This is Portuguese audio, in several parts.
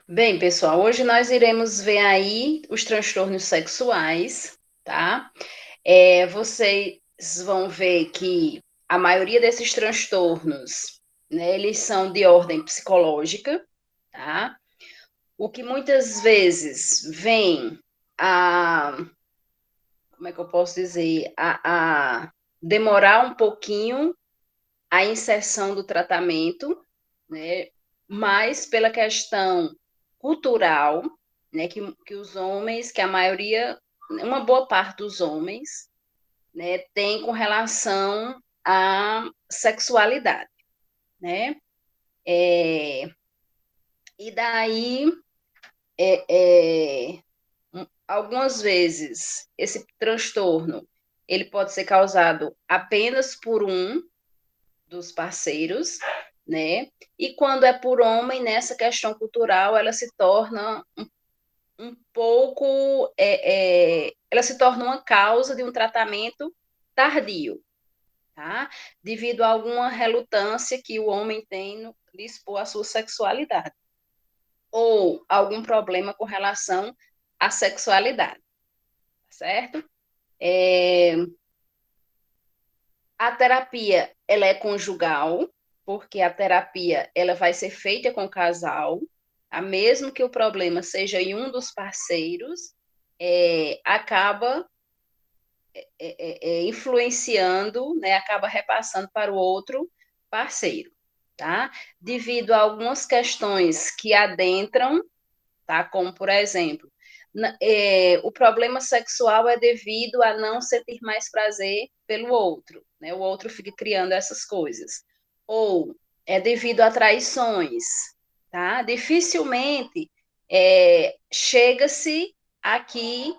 Bem, pessoal, hoje nós iremos ver aí os transtornos sexuais, tá? Vocês vão ver que a maioria desses transtornos, né, eles são de ordem psicológica, tá? O que muitas vezes vem a, como é que eu posso dizer, a demorar um pouquinho a inserção do tratamento, né? Mais pela questão cultural, né? Que os homens, que a maioria, uma boa parte dos homens, né, tem com relação à sexualidade, né? É, e daí, é, é, algumas vezes, esse transtorno, ele pode ser causado apenas por um dos parceiros, né? E quando é por homem, nessa questão cultural, ela se torna um pouco, ela se torna uma causa de um tratamento tardio, tá? Devido a alguma relutância que o homem tem de expor a sua sexualidade, ou algum problema com relação à sexualidade, certo? É, a terapia, ela é conjugal, porque a terapia, ela vai ser feita com o casal, tá? Mesmo que o problema seja em um dos parceiros, acaba influenciando, né, acaba repassando para o outro parceiro, tá? Devido a algumas questões que adentram, tá? Como, por exemplo, o problema sexual é devido a não sentir mais prazer pelo outro, né? O outro fica criando essas coisas. Ou é devido a traições, tá? Dificilmente chega-se aqui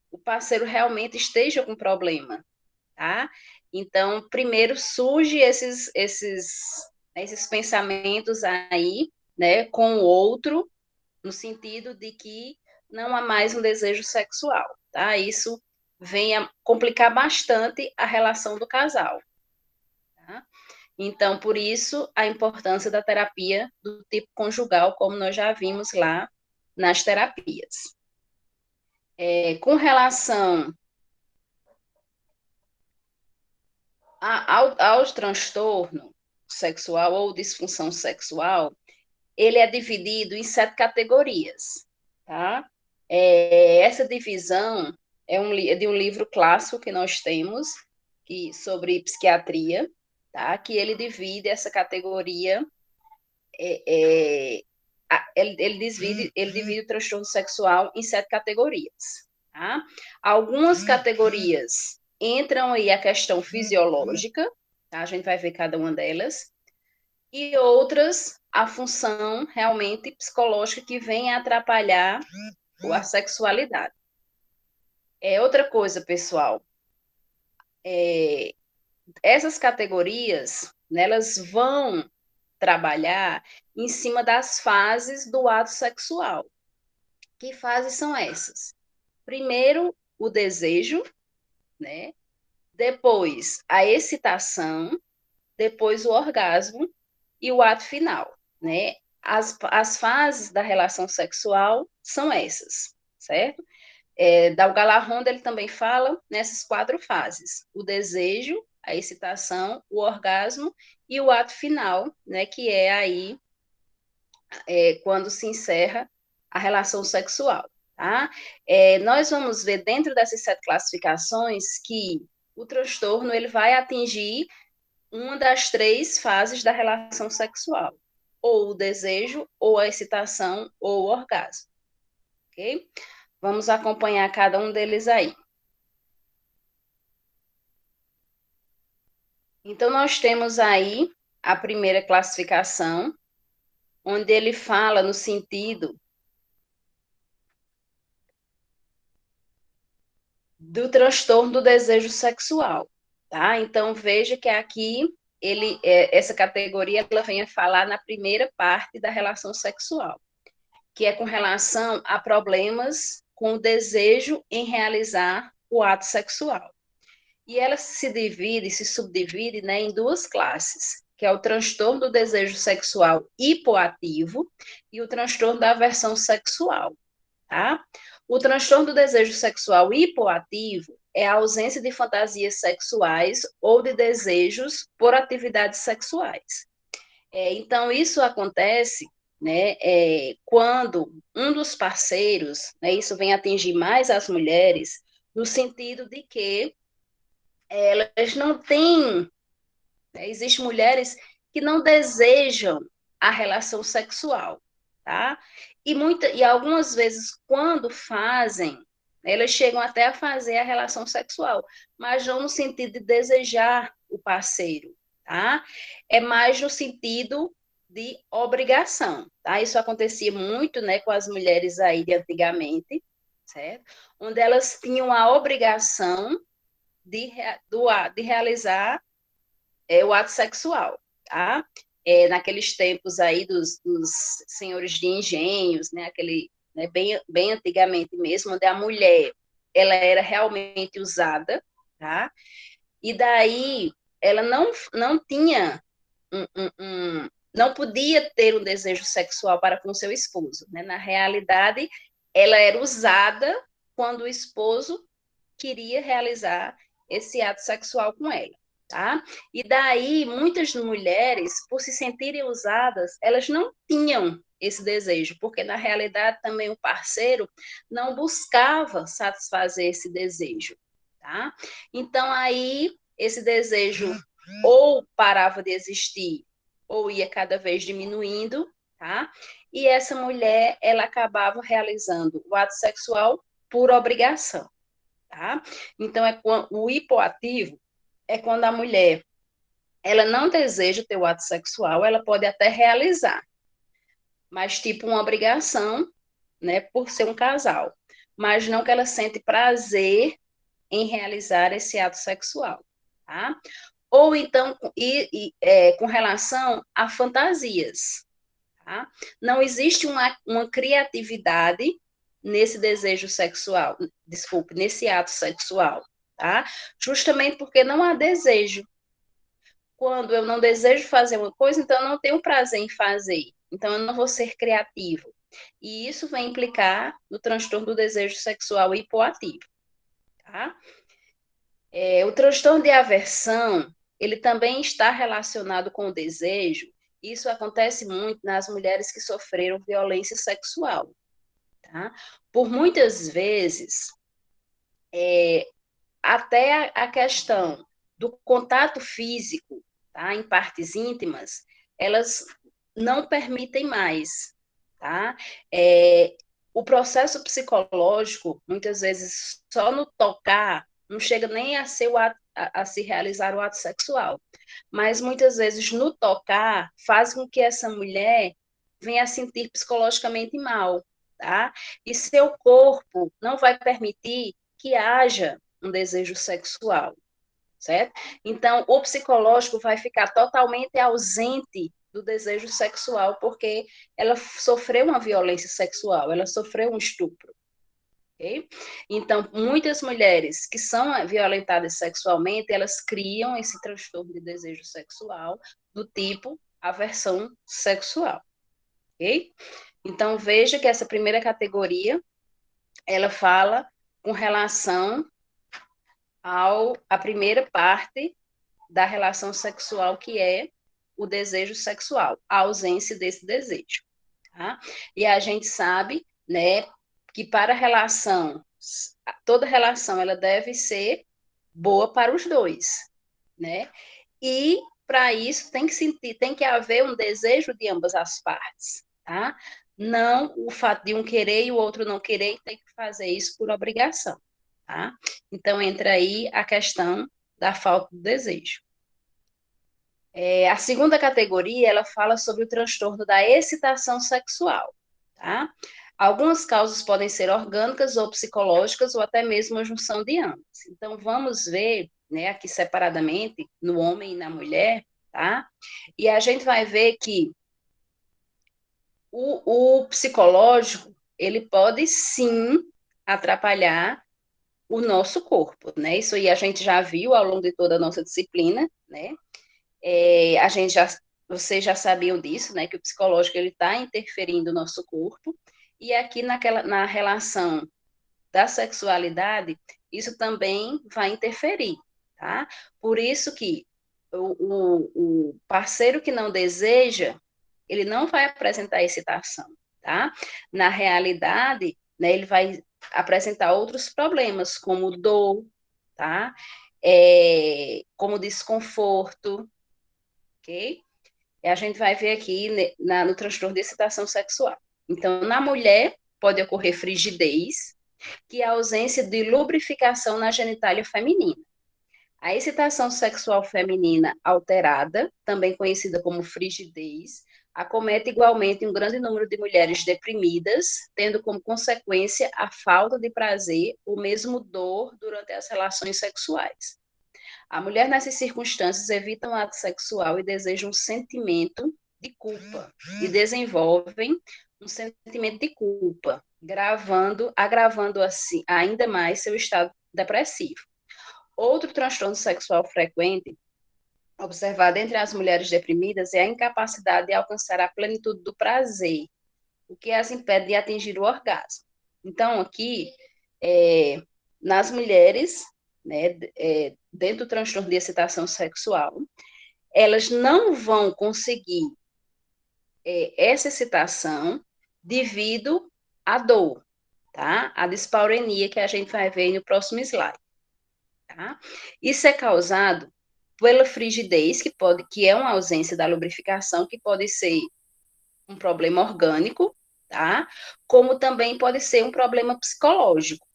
o parceiro realmente esteja com problema, tá? Então, primeiro surge esses pensamentos aí, né, com o outro, no sentido de que não há mais um desejo sexual, tá? Isso vem a complicar bastante a relação do casal, tá? Então, por isso, a importância da terapia do tipo conjugal, como nós já vimos lá nas terapias. Com relação ao transtorno sexual ou disfunção sexual, ele é dividido em 7 categorias, tá? Essa divisão é de um livro clássico que nós temos sobre psiquiatria, tá? Que ele divide essa categoria, ele divide o transtorno sexual em 7 categorias, tá? Algumas categorias entram aí a questão fisiológica, tá? A gente vai ver cada uma delas, e outras a função realmente psicológica que vem a atrapalhar a sexualidade. Outra coisa, pessoal, é, essas categorias, né, elas vão trabalhar em cima das fases do ato sexual. Que fases são essas? Primeiro, o desejo, né? Depois, a excitação, depois o orgasmo e o ato final, né? As fases da relação sexual são essas, certo? Dalgal Ronda, ele também fala nessas 4 fases: o desejo, a excitação, o orgasmo e o ato final, né? Que é aí quando se encerra a relação sexual, tá? Nós vamos ver dentro dessas 7 classificações que o transtorno ele vai atingir uma das 3 fases da relação sexual, ou o desejo, ou a excitação, ou o orgasmo, ok? Vamos acompanhar cada um deles aí. Então, nós temos aí a primeira classificação, onde ele fala no sentido do transtorno do desejo sexual, tá? Então, veja que aqui essa categoria ela vem a falar na primeira parte da relação sexual, que é com relação a problemas com o desejo em realizar o ato sexual. E ela se subdivide, né, em 2 classes, que é o transtorno do desejo sexual hipoativo e o transtorno da aversão sexual, tá? O transtorno do desejo sexual hipoativo é a ausência de fantasias sexuais ou de desejos por atividades sexuais. Então, isso acontece, né, quando um dos parceiros, né, isso vem atingir mais as mulheres, no sentido de que elas não têm, né, existem mulheres que não desejam a relação sexual, tá? E algumas vezes, quando fazem, elas chegam até a fazer a relação sexual, mas não no sentido de desejar o parceiro, tá? É mais no sentido de obrigação, tá? Isso acontecia muito, né, com as mulheres aí de antigamente, certo? Onde elas tinham a obrigação de realizar o ato sexual, tá? Naqueles tempos aí dos senhores de engenhos, né? Aquele, né, bem antigamente mesmo, onde a mulher ela era realmente usada, tá? E daí ela não tinha não podia ter um desejo sexual para com seu esposo, né? Na realidade, ela era usada quando o esposo queria realizar esse ato sexual com ela, tá? E daí, muitas mulheres, por se sentirem usadas, elas não tinham esse desejo, porque na realidade também o parceiro não buscava satisfazer esse desejo, tá? Então aí esse desejo ou parava de existir ou ia cada vez diminuindo, tá? E essa mulher, ela acabava realizando o ato sexual por obrigação, tá? Então, o hipoativo é quando a mulher ela não deseja ter o ato sexual, ela pode até realizar, mas tipo uma obrigação, né, por ser um casal, mas não que ela sente prazer em realizar esse ato sexual, tá? Ou então, com relação a fantasias, tá? Não existe uma criatividade nesse desejo sexual, desculpe, nesse ato sexual, tá? Justamente porque não há desejo. Quando eu não desejo fazer uma coisa, então eu não tenho prazer em fazer. Então eu não vou ser criativo. E isso vai implicar no transtorno do desejo sexual hipoativo, tá? O transtorno de aversão, ele também está relacionado com o desejo. Isso acontece muito nas mulheres que sofreram violência sexual, tá? Por muitas vezes, até a questão do contato físico, tá? Em partes íntimas, elas não permitem mais, tá? O processo psicológico, muitas vezes, só no tocar, não chega nem a ser a se realizar o ato sexual, mas muitas vezes no tocar faz com que essa mulher venha a sentir psicologicamente mal, tá? E seu corpo não vai permitir que haja um desejo sexual, certo? Então, o psicológico vai ficar totalmente ausente do desejo sexual, porque ela sofreu uma violência sexual, ela sofreu um estupro. Okay? Então, muitas mulheres que são violentadas sexualmente, elas criam esse transtorno de desejo sexual do tipo aversão sexual. Okay? Então, veja que essa primeira categoria, ela fala com relação à primeira parte da relação sexual, que é o desejo sexual, a ausência desse desejo. Tá? E a gente sabe, né, que para a relação, toda relação, ela deve ser boa para os dois, né? E para isso tem que haver um desejo de ambas as partes, tá? Não o fato de um querer e o outro não querer, tem que fazer isso por obrigação, tá? Então entra aí a questão da falta de desejo. A segunda categoria, ela fala sobre o transtorno da excitação sexual, tá? Algumas causas podem ser orgânicas ou psicológicas, ou até mesmo a junção de ambas. Então, vamos ver, né, aqui separadamente, no homem e na mulher, tá? E a gente vai ver que o psicológico, ele pode sim atrapalhar o nosso corpo, né? Isso aí a gente já viu ao longo de toda a nossa disciplina, né? A gente já, vocês já sabiam disso, né? Que o psicológico ele está interferindo no nosso corpo. E aqui na relação da sexualidade, isso também vai interferir, tá? Por isso que o parceiro que não deseja, ele não vai apresentar excitação, tá? Na realidade, né, ele vai apresentar outros problemas, como dor, tá? Como desconforto, ok? E a gente vai ver aqui no transtorno de excitação sexual. Então, na mulher, pode ocorrer frigidez, que é a ausência de lubrificação na genitália feminina. A excitação sexual feminina alterada, também conhecida como frigidez, acomete igualmente um grande número de mulheres deprimidas, tendo como consequência a falta de prazer ou mesmo dor durante as relações sexuais. A mulher nessas circunstâncias evita o ato sexual e deseja um sentimento de culpa e desenvolvem um sentimento de culpa, agravando assim ainda mais seu estado depressivo. Outro transtorno sexual frequente observado entre as mulheres deprimidas é a incapacidade de alcançar a plenitude do prazer, o que as impede de atingir o orgasmo. Então, aqui, nas mulheres, né, dentro do transtorno de excitação sexual, elas não vão conseguir essa excitação devido à dor, tá? A dispareunia que a gente vai ver no próximo slide, tá? Isso é causado pela frigidez, que é uma ausência da lubrificação, que pode ser um problema orgânico, tá? Como também pode ser um problema psicológico.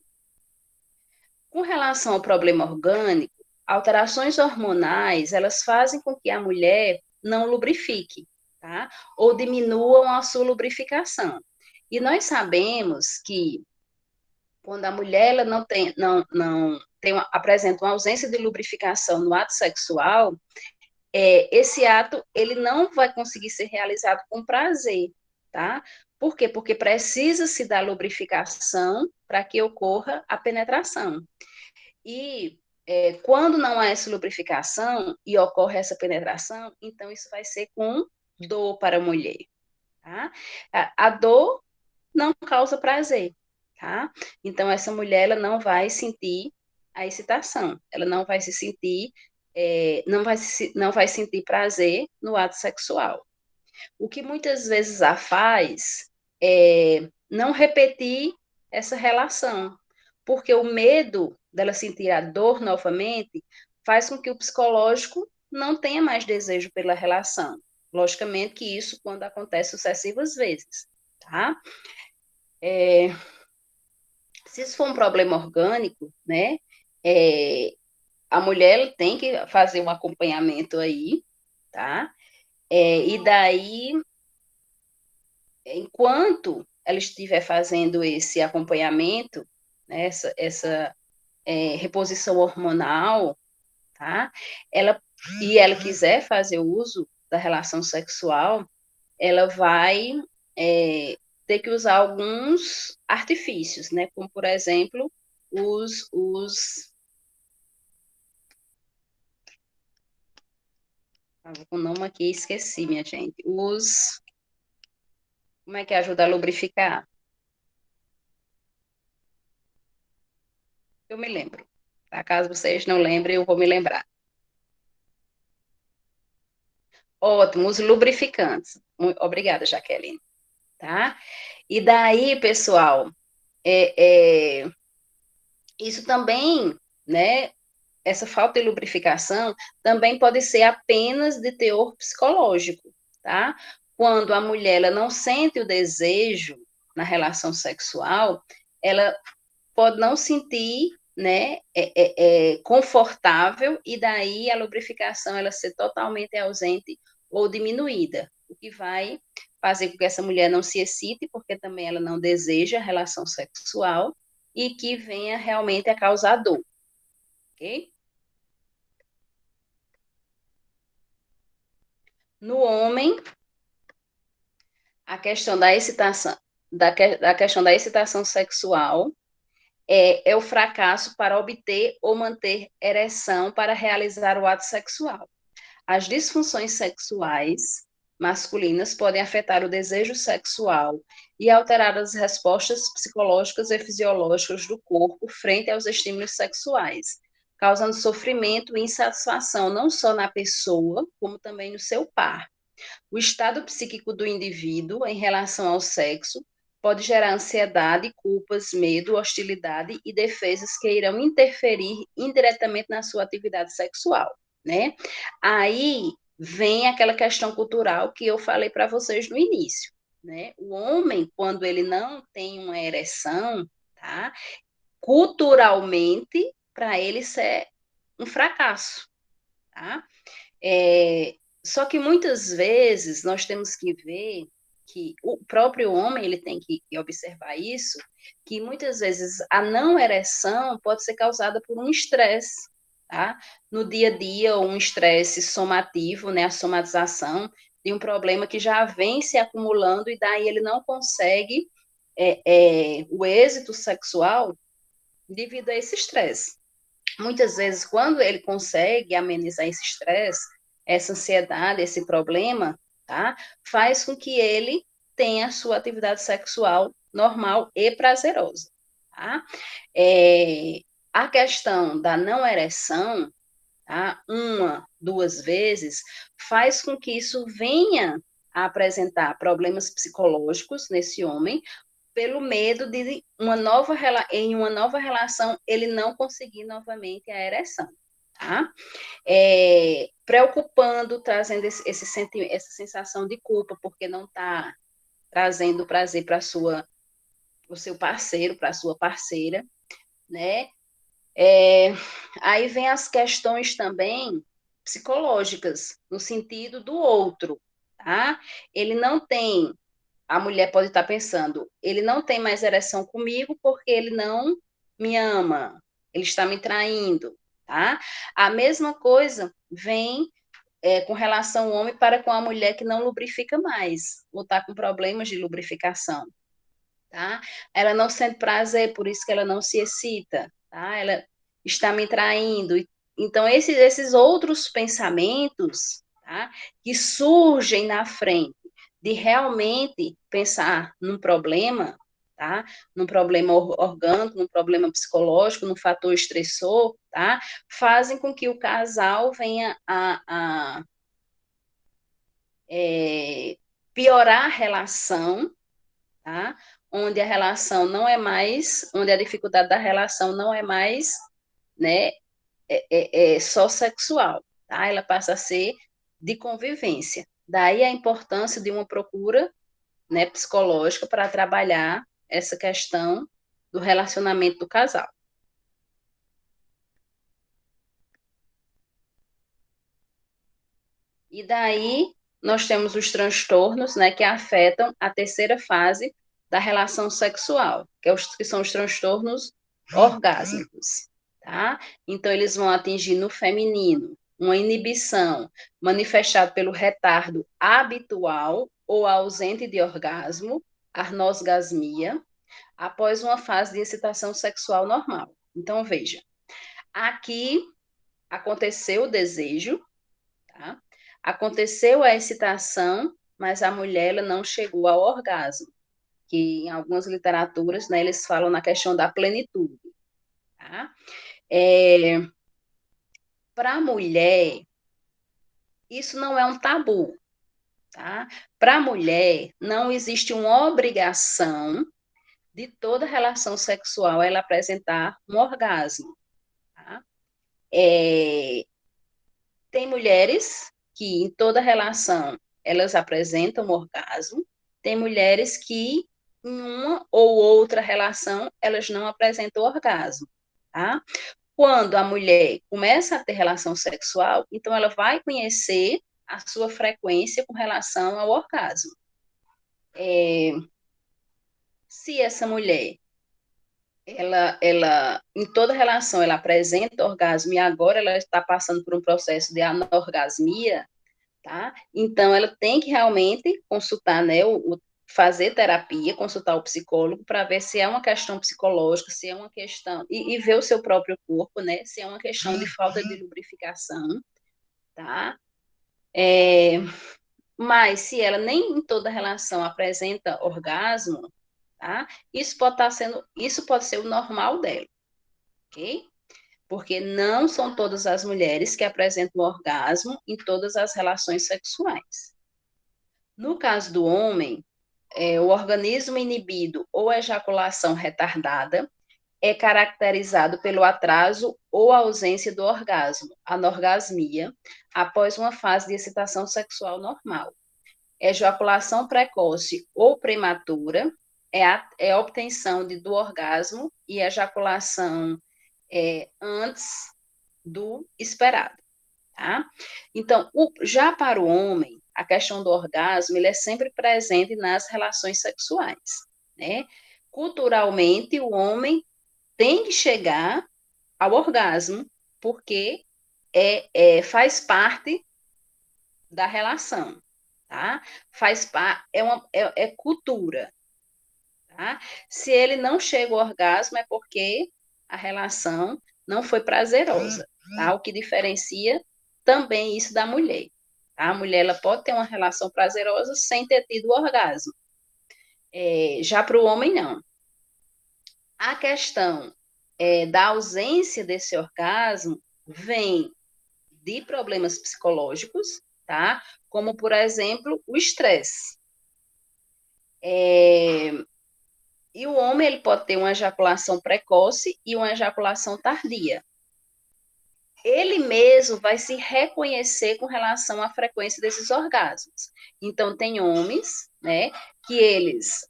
Com relação ao problema orgânico, alterações hormonais, elas fazem com que a mulher não lubrifique, tá? Ou diminuam a sua lubrificação. E nós sabemos que quando a mulher ela apresenta uma ausência de lubrificação no ato sexual, esse ato ele não vai conseguir ser realizado com prazer, tá? Por quê? Porque precisa se dar lubrificação para que ocorra a penetração. E quando não há essa lubrificação e ocorre essa penetração, então isso vai ser com dor para a mulher, tá? A dor não causa prazer, tá? Então essa mulher ela não vai sentir a excitação, ela não vai se sentir, não vai sentir prazer no ato sexual. O que muitas vezes a faz é não repetir essa relação, porque o medo dela sentir a dor novamente faz com que o psicológico não tenha mais desejo pela relação. Logicamente que isso quando acontece sucessivas vezes, tá? Se isso for um problema orgânico, né, a mulher tem que fazer um acompanhamento aí, tá? E daí, enquanto ela estiver fazendo esse acompanhamento, né, essa reposição hormonal, tá? Ela quiser fazer o uso da relação sexual, ela vai ter que usar alguns artifícios, né? Como, por exemplo, os o nome aqui esqueci, minha gente. Como é que ajuda a lubrificar? Eu me lembro. Tá? Caso vocês não lembrem, eu vou me lembrar. Ótimo, os lubrificantes. Obrigada, Jaqueline. Tá? E daí, pessoal, é, é, isso também, né? Essa falta de lubrificação também pode ser apenas de teor psicológico, tá? Quando a mulher ela não sente o desejo na relação sexual, ela pode não sentir, né, confortável e daí a lubrificação ela ser totalmente ausente ou diminuída, o que vai fazer com que essa mulher não se excite, porque também ela não deseja relação sexual e que venha realmente a causar dor, ok? No homem, a questão da excitação, da questão da excitação sexual é o fracasso para obter ou manter ereção para realizar o ato sexual. As disfunções sexuais masculinas podem afetar o desejo sexual e alterar as respostas psicológicas e fisiológicas do corpo frente aos estímulos sexuais, causando sofrimento e insatisfação não só na pessoa, como também no seu par. O estado psíquico do indivíduo em relação ao sexo pode gerar ansiedade, culpas, medo, hostilidade e defesas que irão interferir indiretamente na sua atividade sexual, né? Aí vem aquela questão cultural que eu falei para vocês no início, né? O homem, quando ele não tem uma ereção, tá? Culturalmente, para ele isso é um fracasso, tá? Só que muitas vezes nós temos que ver que o próprio homem ele tem que observar isso, que muitas vezes a não ereção pode ser causada por um estresse, tá? No dia a dia, ou um estresse somativo, né? A somatização de um problema que já vem se acumulando e daí ele não consegue o êxito sexual devido a esse estresse. Muitas vezes, quando ele consegue amenizar esse estresse, essa ansiedade, esse problema, tá? Faz com que ele tenha a sua atividade sexual normal e prazerosa, tá? A questão da não ereção, tá? Uma, duas vezes, faz com que isso venha a apresentar problemas psicológicos nesse homem, pelo medo de em uma nova relação ele não conseguir novamente a ereção, tá? Preocupando, trazendo essa sensação de culpa, porque não está trazendo prazer para o seu parceiro, para a sua parceira, né? Aí vem as questões também psicológicas, no sentido do outro, tá? Ele não tem A mulher pode estar pensando, ele não tem mais ereção comigo porque ele não me ama, ele está me traindo, tá? A mesma coisa vem com relação ao homem para com a mulher que não lubrifica mais, ou está com problemas de lubrificação, tá? Ela não sente prazer, por isso que ela não se excita, tá? Ela está me traindo. Então, esses outros pensamentos, tá? Que surgem na frente de realmente pensar num problema, tá? Num problema orgânico, num problema psicológico, num fator estressor, tá? Fazem com que o casal venha piorar a relação, tá? Onde a relação não é mais, onde a dificuldade da relação não é mais, né, só sexual, tá? Ela passa a ser de convivência. Daí a importância de uma procura, né, psicológica para trabalhar essa questão do relacionamento do casal. E daí nós temos os transtornos, né, que afetam a terceira fase da relação sexual, que são os transtornos orgásmicos, tá? Então eles vão atingir no feminino uma inibição manifestada pelo retardo habitual ou ausente de orgasmo, anosgasmia, após uma fase de excitação sexual normal. Então veja, aqui aconteceu o desejo, tá? Aconteceu a excitação, mas a mulher ela não chegou ao orgasmo, que em algumas literaturas, né, eles falam na questão da plenitude. Tá? Para a mulher, isso não é um tabu. Tá? Para a mulher, não existe uma obrigação de toda relação sexual ela apresentar um orgasmo. Tá? Tem mulheres que em toda relação elas apresentam orgasmo, tem mulheres que em uma ou outra relação elas não apresentam orgasmo, tá? Quando a mulher começa a ter relação sexual, então ela vai conhecer a sua frequência com relação ao orgasmo. Se essa mulher em toda relação ela apresenta orgasmo e agora ela está passando por um processo de anorgasmia, tá? Então, ela tem que realmente consultar, né, fazer terapia, consultar o psicólogo para ver se é uma questão psicológica, se é uma questão, e ver o seu próprio corpo, né, se é uma questão de falta de lubrificação, tá? É, mas se ela nem em toda relação apresenta orgasmo, tá? Isso pode ser o normal dela, ok? Porque não são todas as mulheres que apresentam orgasmo em todas as relações sexuais. No caso do homem, o organismo inibido ou ejaculação retardada é caracterizado pelo atraso ou ausência do orgasmo, anorgasmia, após uma fase de excitação sexual normal. Ejaculação precoce ou prematura é a obtenção do orgasmo e ejaculação antes do esperado, tá? Então, já para o homem, a questão do orgasmo, ele é sempre presente nas relações sexuais, né? Culturalmente, o homem tem que chegar ao orgasmo, porque faz parte da relação, tá? Faz parte, é cultura, tá? Se ele não chega ao orgasmo, é porque a relação não foi prazerosa, tá? O que diferencia também isso da mulher, tá? A mulher, ela pode ter uma relação prazerosa sem ter tido orgasmo. Já para o homem, não. A questão da ausência desse orgasmo vem de problemas psicológicos, tá? Como, por exemplo, o estresse. E o homem, ele pode ter uma ejaculação precoce e uma ejaculação tardia. Ele mesmo vai se reconhecer com relação à frequência desses orgasmos. Então, tem homens, né, que eles,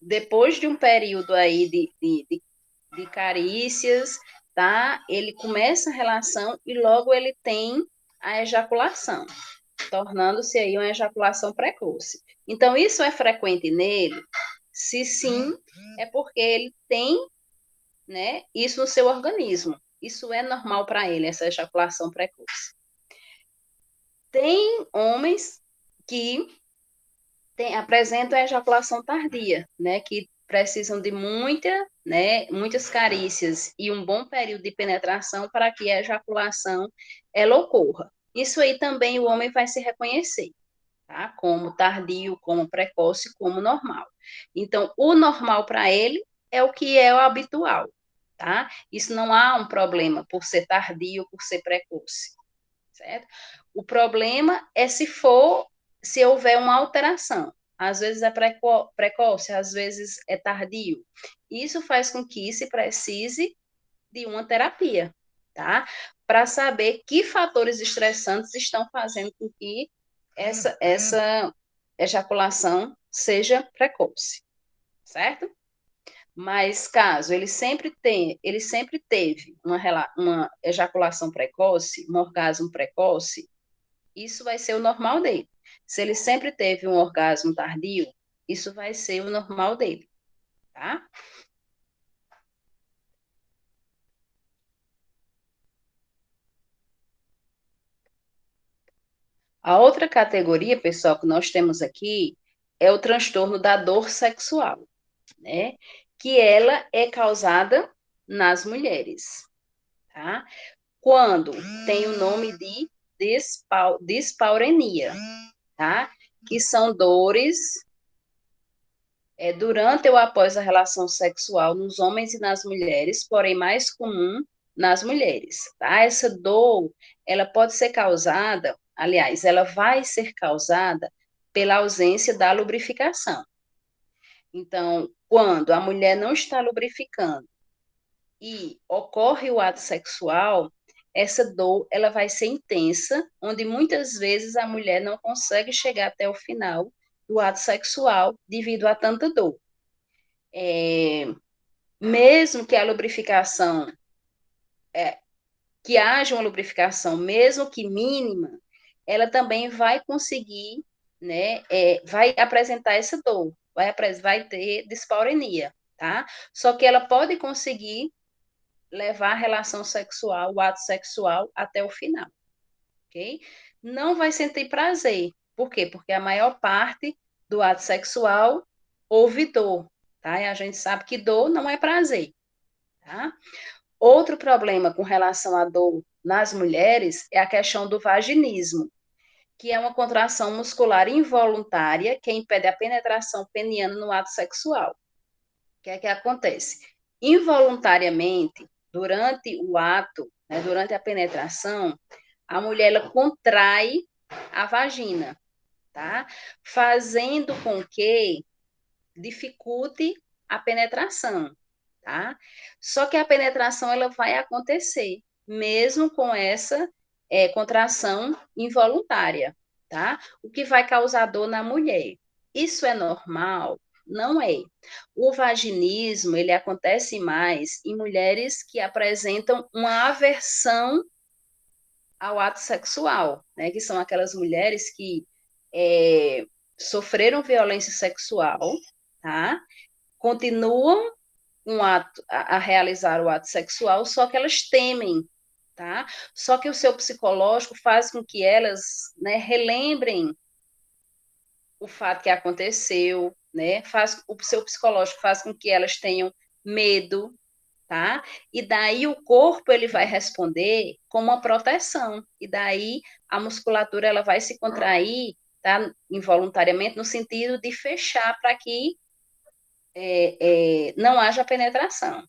depois de um período aí de carícias, tá, ele começa a relação e logo ele tem a ejaculação, tornando-se aí uma ejaculação precoce. Então, isso é frequente nele? Se sim, é porque ele tem, né, isso no seu organismo. Isso é normal para ele, essa ejaculação precoce. Tem homens que apresentam a ejaculação tardia, né, que precisam de muitas carícias e um bom período de penetração para que a ejaculação ela ocorra. Isso aí também o homem vai se reconhecer, tá? Como tardio, como precoce, como normal. Então, o normal para ele é o que é o habitual, tá? Isso não há um problema por ser tardio, por ser precoce, certo? O problema é se houver uma alteração. Às vezes é precoce, às vezes é tardio. Isso faz com que se precise de uma terapia, tá? Para saber que fatores estressantes estão fazendo com que essa ejaculação seja precoce, certo? Mas caso ele sempre teve uma ejaculação precoce, um orgasmo precoce, isso vai ser o normal dele. Se ele sempre teve um orgasmo tardio, isso vai ser o normal dele, tá? A outra categoria, pessoal, que nós temos aqui é o transtorno da dor sexual, né? Que ela é causada nas mulheres, tá? Quando tem o nome de dispaurenia, tá? Que são dores durante ou após a relação sexual nos homens e nas mulheres, porém mais comum nas mulheres, tá? Essa dor, ela pode ser causada, aliás, ela vai ser causada pela ausência da lubrificação. Então, quando a mulher não está lubrificando e ocorre o ato sexual, essa dor ela vai ser intensa, onde muitas vezes a mulher não consegue chegar até o final do ato sexual devido a tanta dor. É, mesmo que a lubrificação, que haja uma lubrificação, mesmo que mínima, ela também vai conseguir, né, vai apresentar essa dor, vai ter dispareunia, tá? Só que ela pode conseguir levar a relação sexual, o ato sexual até o final, ok? Não vai sentir prazer. Por quê? Porque a maior parte do ato sexual houve dor, tá? E a gente sabe que dor não é prazer, tá? Outro problema com relação à dor nas mulheres é a questão do vaginismo, que é uma contração muscular involuntária que impede a penetração peniana no ato sexual. O que é que acontece? Involuntariamente, durante o ato, né, durante a penetração, a mulher ela contrai a vagina, tá? Fazendo com que dificulte a penetração, tá? Só que a penetração ela vai acontecer, mesmo com essa contração involuntária, tá? O que vai causar dor na mulher. Isso é normal? Não é. O vaginismo, ele acontece mais em mulheres que apresentam uma aversão ao ato sexual, né? Que são aquelas mulheres que sofreram violência sexual, tá? Continuam a realizar o ato sexual, só que elas temem, tá? Só que o seu psicológico faz com que elas, né, relembrem o fato que aconteceu, né? O seu psicológico faz com que elas tenham medo, tá? E daí o corpo ele vai responder com uma proteção. E daí a musculatura ela vai se contrair, tá? Involuntariamente no sentido de fechar para que não haja penetração,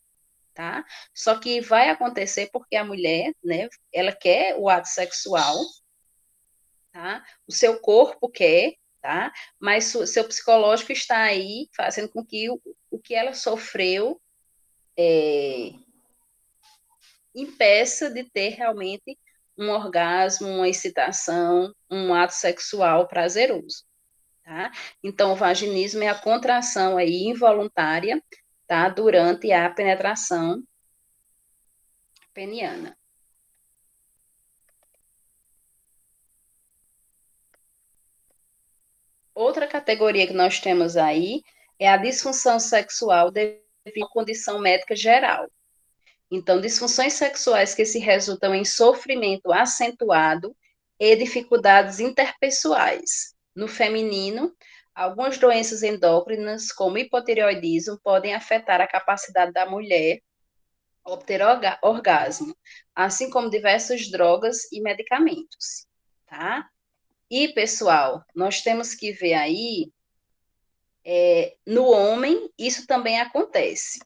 tá? Só que vai acontecer porque a mulher, né, ela quer o ato sexual, tá? O seu corpo quer, tá? Mas seu psicológico está aí fazendo com que o que ela sofreu impeça de ter realmente um orgasmo, uma excitação, um ato sexual prazeroso, tá? Então, o vaginismo é a contração aí involuntária, tá? Durante a penetração peniana. Outra categoria que nós temos aí é a disfunção sexual devido à condição médica geral. Então, disfunções sexuais que se resultam em sofrimento acentuado e dificuldades interpessoais. No feminino, algumas doenças endócrinas, como hipotireoidismo, podem afetar a capacidade da mulher obter orgasmo, assim como diversas drogas e medicamentos, tá? E, pessoal, nós temos que ver aí, no homem, isso também acontece,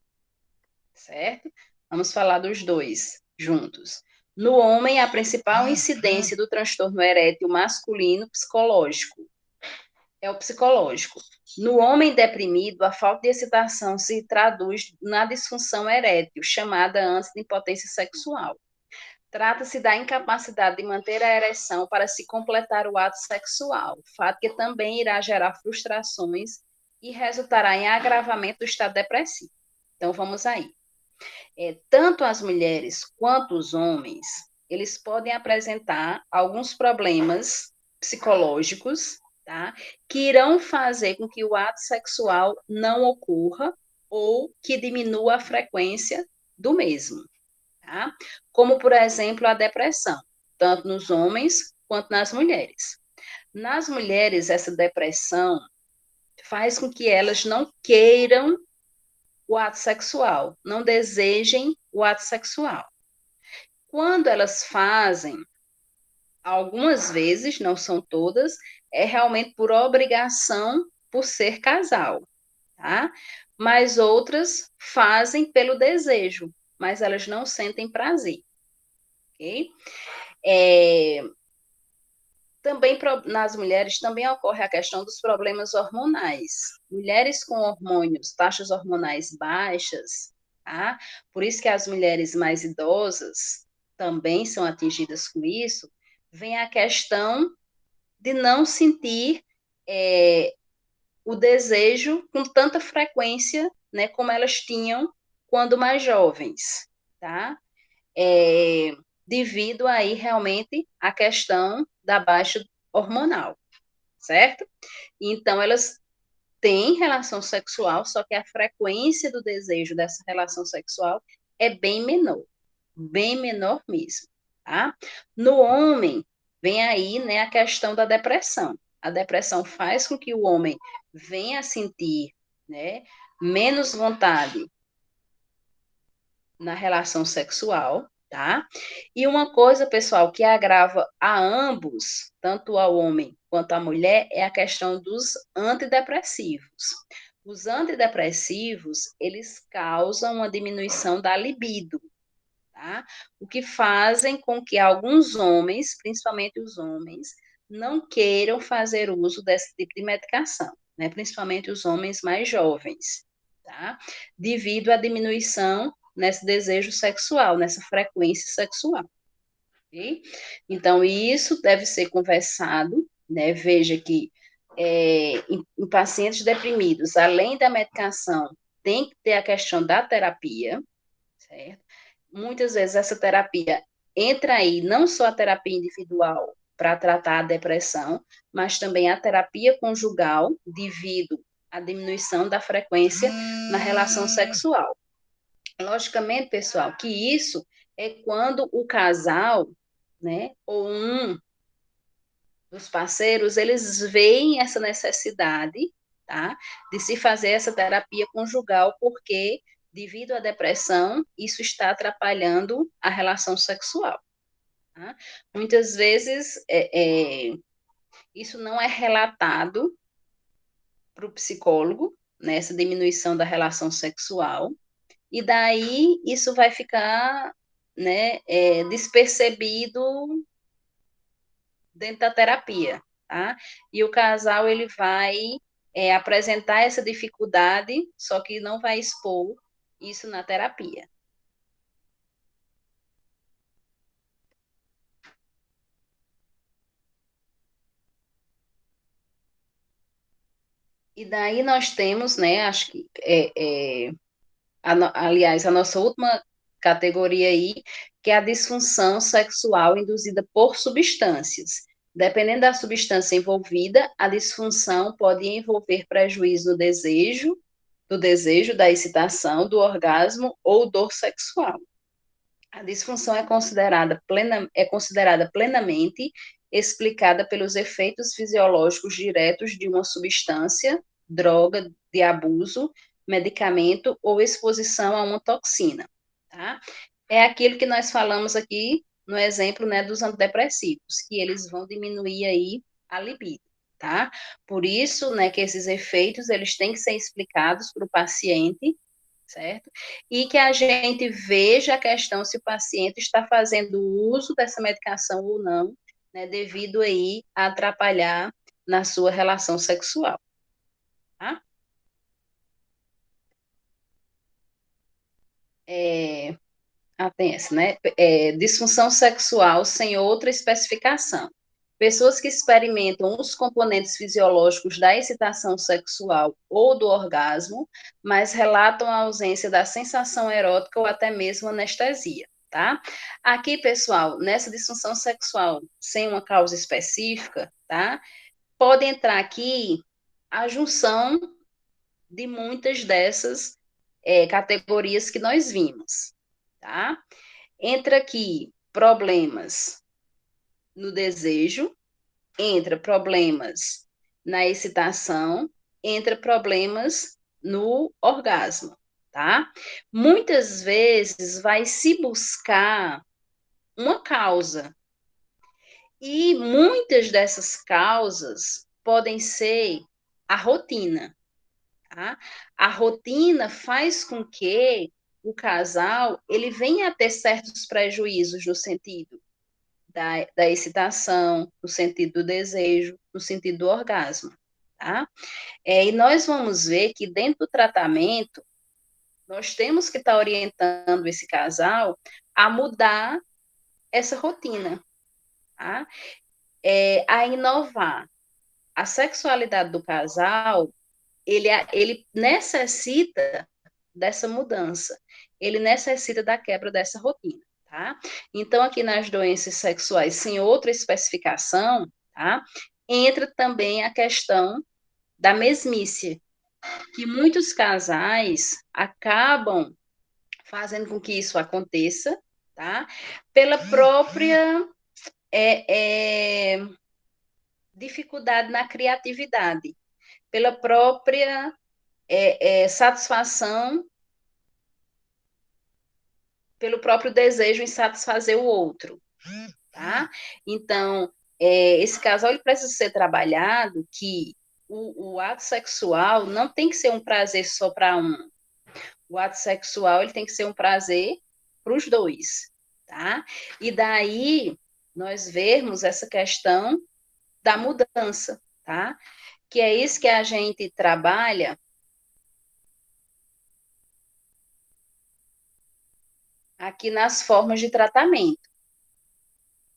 certo? Vamos falar dos dois juntos. No homem, a principal incidência do transtorno erétil masculino psicológico é o psicológico. No homem deprimido, a falta de excitação se traduz na disfunção erétil, chamada antes de impotência sexual. Trata-se da incapacidade de manter a ereção para se completar o ato sexual, fato que também irá gerar frustrações e resultará em agravamento do estado depressivo. Então, vamos aí. Tanto as mulheres quanto os homens, eles podem apresentar alguns problemas psicológicos, tá? Que irão fazer com que o ato sexual não ocorra ou que diminua a frequência do mesmo, tá? Como, por exemplo, a depressão, tanto nos homens quanto nas mulheres. Nas mulheres, essa depressão faz com que elas não queiram o ato sexual, não desejem o ato sexual. Quando elas fazem, algumas vezes, não são todas, é realmente por obrigação, por ser casal, tá? Mas outras fazem pelo desejo, mas elas não sentem prazer, ok? Também nas mulheres também ocorre a questão dos problemas hormonais. Mulheres com hormônios, taxas hormonais baixas, tá? Por isso que as mulheres mais idosas também são atingidas com isso, vem a questão de não sentir o desejo com tanta frequência, né, como elas tinham quando mais jovens, tá? Devido aí realmente à questão da baixa hormonal, certo? Então, elas têm relação sexual, só que a frequência do desejo dessa relação sexual é bem menor mesmo, tá? No homem, vem aí, né, a questão da depressão. A depressão faz com que o homem venha a sentir, né, menos vontade na relação sexual, tá? E uma coisa, pessoal, que agrava a ambos, tanto ao homem quanto à mulher, é a questão dos antidepressivos. Os antidepressivos, eles causam uma diminuição da libido, tá? O que fazem com que alguns homens, principalmente os homens, não queiram fazer uso desse tipo de medicação, né? Principalmente os homens mais jovens, tá? Devido à diminuição nesse desejo sexual, nessa frequência sexual. Ok? Então, isso deve ser conversado, né? Veja que em pacientes deprimidos, além da medicação, tem que ter a questão da terapia, certo? Muitas vezes essa terapia entra aí, não só a terapia individual para tratar a depressão, mas também a terapia conjugal, devido à diminuição da frequência na relação sexual. Logicamente, pessoal, que isso é quando o casal, né, ou um dos parceiros, eles veem essa necessidade, tá, de se fazer essa terapia conjugal, porque, devido à depressão, isso está atrapalhando a relação sexual. Tá? Muitas vezes, isso não é relatado para o psicólogo, né, essa diminuição da relação sexual, e daí isso vai ficar, né, despercebido dentro da terapia, tá? E o casal, ele vai apresentar essa dificuldade, só que não vai expor isso na terapia. E daí nós temos, né, acho que, aliás, a nossa última categoria aí, que é a disfunção sexual induzida por substâncias. Dependendo da substância envolvida, a disfunção pode envolver prejuízo no desejo, do desejo, da excitação, do orgasmo ou dor sexual. A disfunção é considerada plenamente explicada pelos efeitos fisiológicos diretos de uma substância, droga de abuso, medicamento ou exposição a uma toxina, tá? É aquilo que nós falamos aqui no exemplo, né, dos antidepressivos, que eles vão diminuir aí a libido, tá? Por isso, né, que esses efeitos, eles têm que ser explicados para o paciente, certo? E que a gente veja a questão se o paciente está fazendo uso dessa medicação ou não, né, devido aí a atrapalhar na sua relação sexual, tá? É, tem essa, né? Disfunção sexual sem outra especificação. Pessoas que experimentam os componentes fisiológicos da excitação sexual ou do orgasmo, mas relatam a ausência da sensação erótica ou até mesmo anestesia, tá? Aqui, pessoal, nessa disfunção sexual sem uma causa específica, tá? Pode entrar aqui a junção de muitas dessas categorias que nós vimos, tá? Entra aqui problemas no desejo, entra problemas na excitação, entra problemas no orgasmo, tá? Muitas vezes vai se buscar uma causa, e muitas dessas causas podem ser a rotina, tá? A rotina faz com que o casal ele venha a ter certos prejuízos no sentido da excitação, no sentido do desejo, no sentido do orgasmo, tá? E nós vamos ver que dentro do tratamento, nós temos que estar orientando esse casal a mudar essa rotina, tá? A inovar. A sexualidade do casal, ele necessita dessa mudança, ele necessita da quebra dessa rotina, tá? Então, aqui nas doenças sexuais sem outra especificação, tá? Entra também a questão da mesmice, que muitos casais acabam fazendo com que isso aconteça, tá? Pela própria dificuldade na criatividade, pela própria satisfação pelo próprio desejo em satisfazer o outro, tá? Então, esse casal ele precisa ser trabalhado que o ato sexual não tem que ser um prazer só para um. O ato sexual ele tem que ser um prazer para os dois, tá? E daí nós vermos essa questão da mudança, tá? Que é isso que a gente trabalha aqui nas formas de tratamento,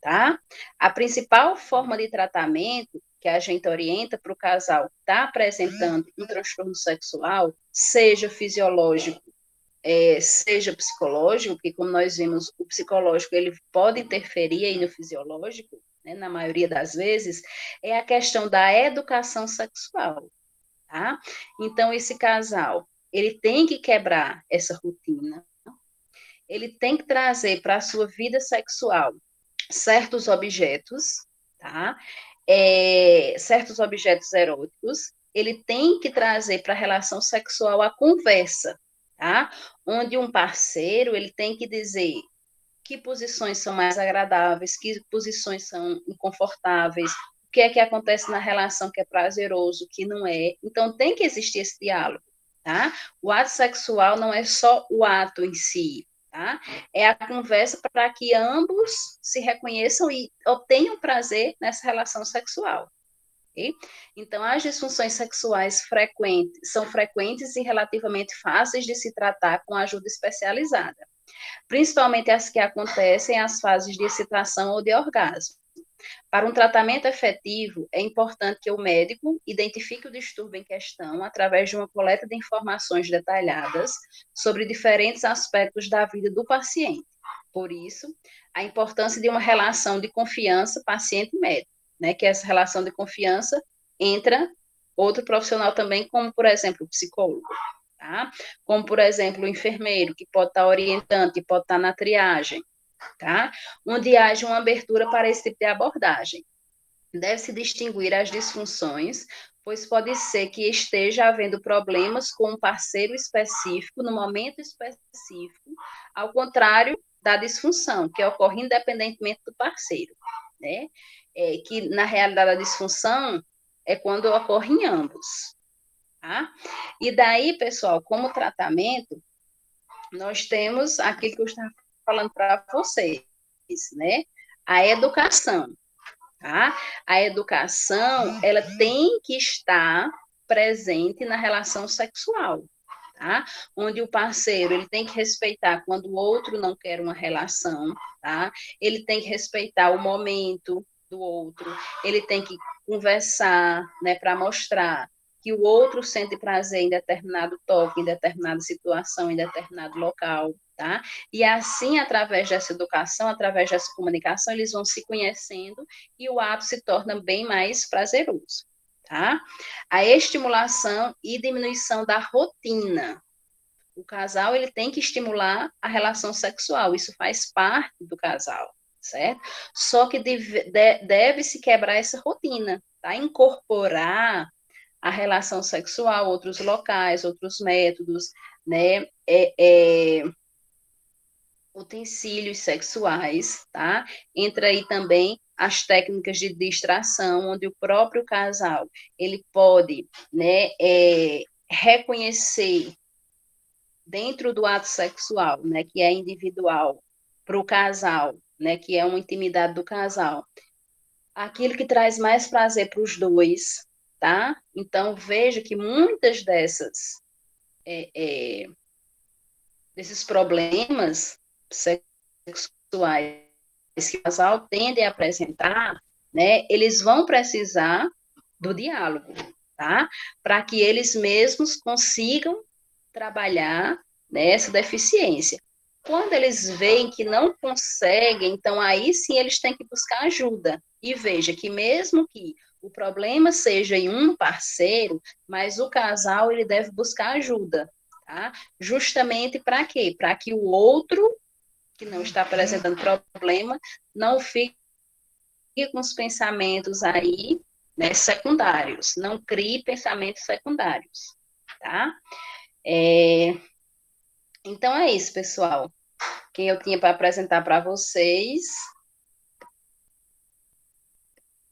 tá? A principal forma de tratamento que a gente orienta para o casal que está apresentando um transtorno sexual, seja fisiológico, seja psicológico, porque como nós vimos, o psicológico ele pode interferir aí no fisiológico, né, na maioria das vezes, é a questão da educação sexual, tá? Então, esse casal, ele tem que quebrar essa rotina, ele tem que trazer para a sua vida sexual certos objetos, tá? Certos objetos eróticos, ele tem que trazer para a relação sexual a conversa, tá? Onde um parceiro, ele tem que dizer que posições são mais agradáveis, que posições são inconfortáveis, o que é que acontece na relação que é prazeroso, o que não é. Então, tem que existir esse diálogo, tá? O ato sexual não é só o ato em si, tá? É a conversa para que ambos se reconheçam e obtenham prazer nessa relação sexual. Okay? Então, as disfunções sexuais são frequentes e relativamente fáceis de se tratar com ajuda especializada, principalmente as que acontecem em as fases de excitação ou de orgasmo. Para um tratamento efetivo, é importante que o médico identifique o distúrbio em questão através de uma coleta de informações detalhadas sobre diferentes aspectos da vida do paciente. Por isso, a importância de uma relação de confiança paciente-médico, né? Que essa relação de confiança entra outro profissional também, como, por exemplo, o psicólogo. Tá? Como, por exemplo, o enfermeiro, que pode estar orientando, que pode estar na triagem, tá? Onde haja uma abertura para esse tipo de abordagem. Deve-se distinguir as disfunções, pois pode ser que esteja havendo problemas com um parceiro específico, no momento específico, ao contrário da disfunção, que ocorre independentemente do parceiro, né? Que, na realidade, a disfunção é quando ocorre em ambos, tá? E daí, pessoal, como tratamento, nós temos aquilo que eu estava falando para vocês, né? A educação, tá? A educação, ela tem que estar presente na relação sexual, tá? Onde o parceiro, ele tem que respeitar quando o outro não quer uma relação, tá? Ele tem que respeitar o momento do outro, ele tem que conversar, né, para mostrar que o outro sente prazer em determinado toque, em determinada situação, em determinado local, tá? E assim, através dessa educação, através dessa comunicação, eles vão se conhecendo e o ato se torna bem mais prazeroso, tá? A estimulação e diminuição da rotina. O casal, ele tem que estimular a relação sexual, isso faz parte do casal, certo? Só que deve-se quebrar essa rotina, tá? Incorporar a relação sexual, outros locais, outros métodos, né? Utensílios sexuais, tá? Entra aí também as técnicas de distração, onde o próprio casal, ele pode, né, reconhecer dentro do ato sexual, né, que é individual, para o casal, né, que é uma intimidade do casal, aquilo que traz mais prazer para os dois, tá? Então, veja que muitas desses problemas sexuais que o casal tende a apresentar, né, eles vão precisar do diálogo, tá? Para que eles mesmos consigam trabalhar nessa deficiência. Quando eles veem que não conseguem, então aí sim eles têm que buscar ajuda. E veja que mesmo que o problema seja em um parceiro, mas o casal ele deve buscar ajuda, tá? Justamente para quê? Para que o outro que não está apresentando problema não fique com os pensamentos aí, né, secundários, não crie pensamentos secundários, tá? Então é isso, pessoal. quem eu tinha para apresentar para vocês.